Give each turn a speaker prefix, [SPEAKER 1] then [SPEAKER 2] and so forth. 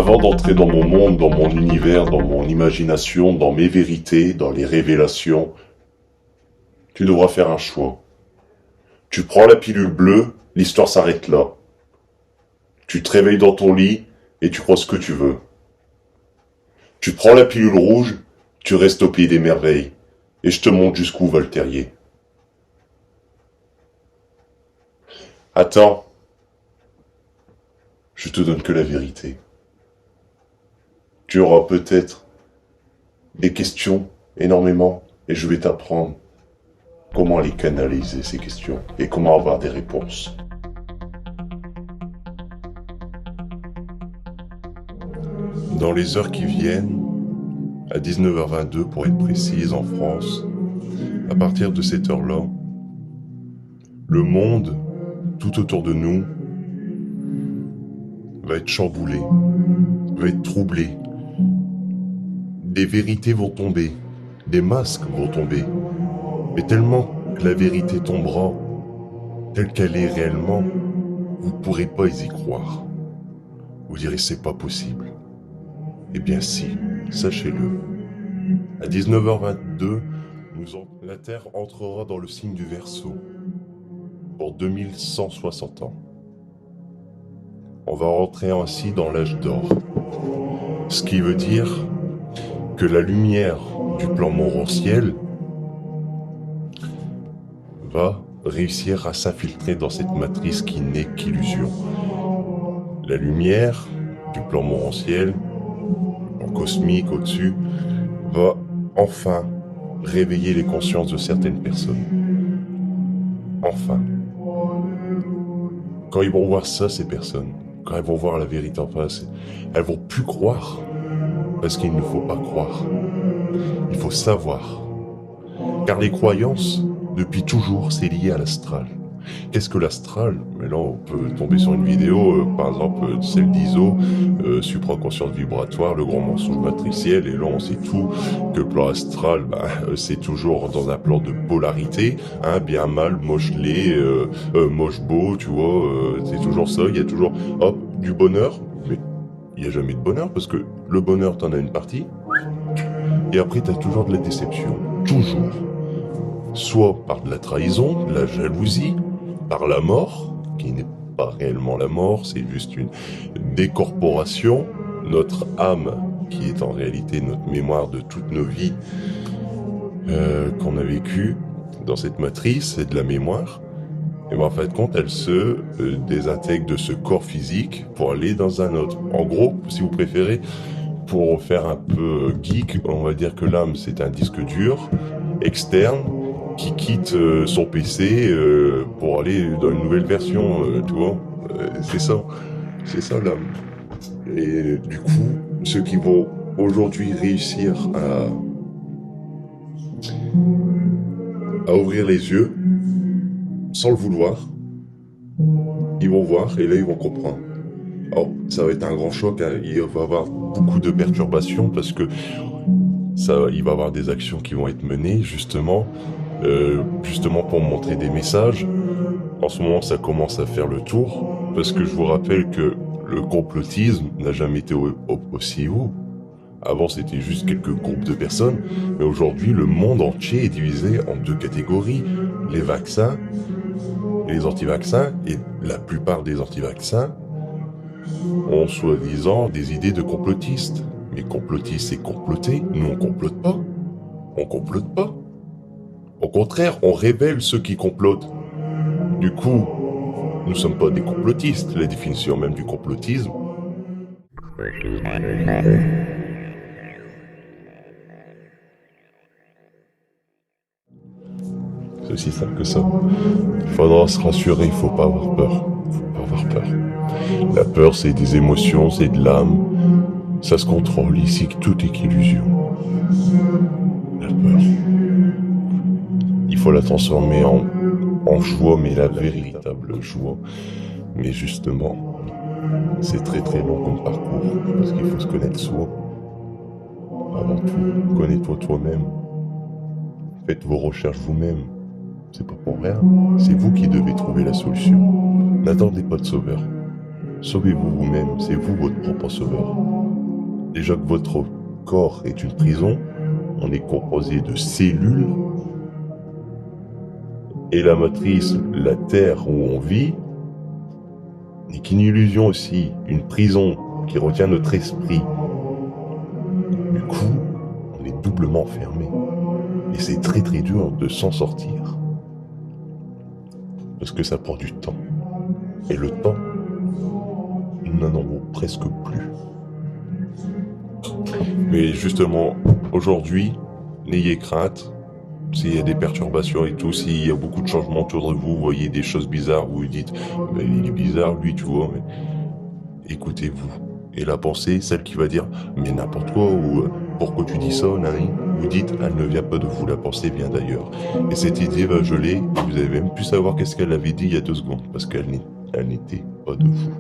[SPEAKER 1] Avant d'entrer dans mon monde, dans mon univers, dans mon imagination, dans mes vérités, dans les révélations, tu devras faire un choix. Tu prends la pilule bleue, l'histoire s'arrête là. Tu te réveilles dans ton lit et tu crois ce que tu veux. Tu prends la pilule rouge, tu restes au pays des merveilles. Et je te montre jusqu'où va le terrier. Attends, je te donne que la vérité. Tu auras peut-être des questions, énormément, et je vais t'apprendre comment les canaliser, ces questions, et comment avoir des réponses. Dans les heures qui viennent, à 19h22 pour être précise en France, à partir de cette heure-là, le monde, tout autour de nous, va être chamboulé, va être troublé. Des vérités vont tomber, des masques vont tomber. Mais tellement que la vérité tombera, telle qu'elle est réellement, vous ne pourrez pas y croire. Vous direz c'est pas possible. Eh bien si, sachez-le. À 19h22, la Terre entrera dans le signe du Verseau pour 2160 ans. On va rentrer ainsi dans l'âge d'or. Ce qui veut dire que la lumière du plan morantiel va réussir à s'infiltrer dans cette matrice qui n'est qu'illusion. La lumière du plan morantiel, en cosmique au-dessus, va enfin réveiller les consciences de certaines personnes. Enfin. Quand ils vont voir ça, ces personnes, quand elles vont voir la vérité en face, elles vont plus croire. Parce qu'il ne faut pas croire. Il faut savoir. Car les croyances, depuis toujours, c'est lié à l'astral. Qu'est-ce que l'astral? Mais là, on peut tomber sur une vidéo, par exemple, celle d'ISO, supraconscience vibratoire, le grand mensonge matriciel, et là, on sait tout, que le plan astral, c'est toujours dans un plan de polarité, hein, bien, mal, moche, laid, moche, beau, tu vois, c'est toujours ça, il y a toujours, hop, du bonheur, mais il n'y a jamais de bonheur, parce que le bonheur, t'en as une partie, et après, t'as toujours de la déception, toujours. Soit par de la trahison, de la jalousie, par la mort, qui n'est pas réellement la mort, c'est juste une décorporation, notre âme, qui est en réalité notre mémoire de toutes nos vies qu'on a vécues dans cette matrice, c'est de la mémoire, et en fin de compte, elle se désintègre de ce corps physique pour aller dans un autre. En gros, si vous préférez, pour faire un peu geek, on va dire que l'âme, c'est un disque dur, externe, qui quitte son PC pour aller dans une nouvelle version, tu vois. C'est ça l'âme. Et du coup, ceux qui vont aujourd'hui réussir à ouvrir les yeux, sans le vouloir, ils vont voir et là ils vont comprendre. Alors, ça va être un grand choc, hein. Il va y avoir beaucoup de perturbations parce que il va y avoir des actions qui vont être menées justement pour montrer des messages. En ce moment, ça commence à faire le tour, parce que je vous rappelle que le complotisme n'a jamais été aussi haut. Avant, c'était juste quelques groupes de personnes, mais aujourd'hui, le monde entier est divisé en deux catégories. Les vaccins et les anti-vaccins, et la plupart des anti-vaccins ont soi-disant des idées de complotistes. Mais complotistes, c'est comploter. Nous, on complote pas. On complote pas. Au contraire, on révèle ceux qui complotent. Du coup, nous sommes pas des complotistes. La définition même du complotisme. C'est aussi simple que ça. Il faudra se rassurer, il faut pas avoir peur. Faut pas avoir peur. La peur, c'est des émotions, c'est de l'âme. Ça se contrôle ici, tout est qu'illusion. La peur. Il faut la transformer en joie, mais la véritable joie. Mais justement, c'est très très long comme parcours, parce qu'il faut se connaître soi. Avant tout, connais-toi toi-même. Faites vos recherches vous-même. C'est pas pour rien. C'est vous qui devez trouver la solution. N'attendez pas de sauveur. Sauvez-vous vous-même, c'est vous votre propre sauveur. Déjà que votre corps est une prison, on est composé de cellules, et la matrice, la terre où on vit, n'est qu'une illusion aussi, une prison qui retient notre esprit. Du coup, on est doublement fermé. Et c'est très très dur de s'en sortir. Parce que ça prend du temps. Et le temps, nous n'en avons presque plus. Mais justement, aujourd'hui, n'ayez crainte. S'il y a des perturbations et tout, s'il y a beaucoup de changements autour de vous, vous voyez des choses bizarres, vous vous dites, mais il est bizarre lui, tu vois, mais écoutez-vous. Et la pensée, celle qui va dire, mais n'importe quoi, ou pourquoi tu dis ça, Nani, vous dites, elle ne vient pas de vous, la pensée vient d'ailleurs. Et cette idée va geler, et vous avez même pu savoir qu'est-ce qu'elle avait dit il y a 2 secondes, parce qu'elle n'était pas de vous.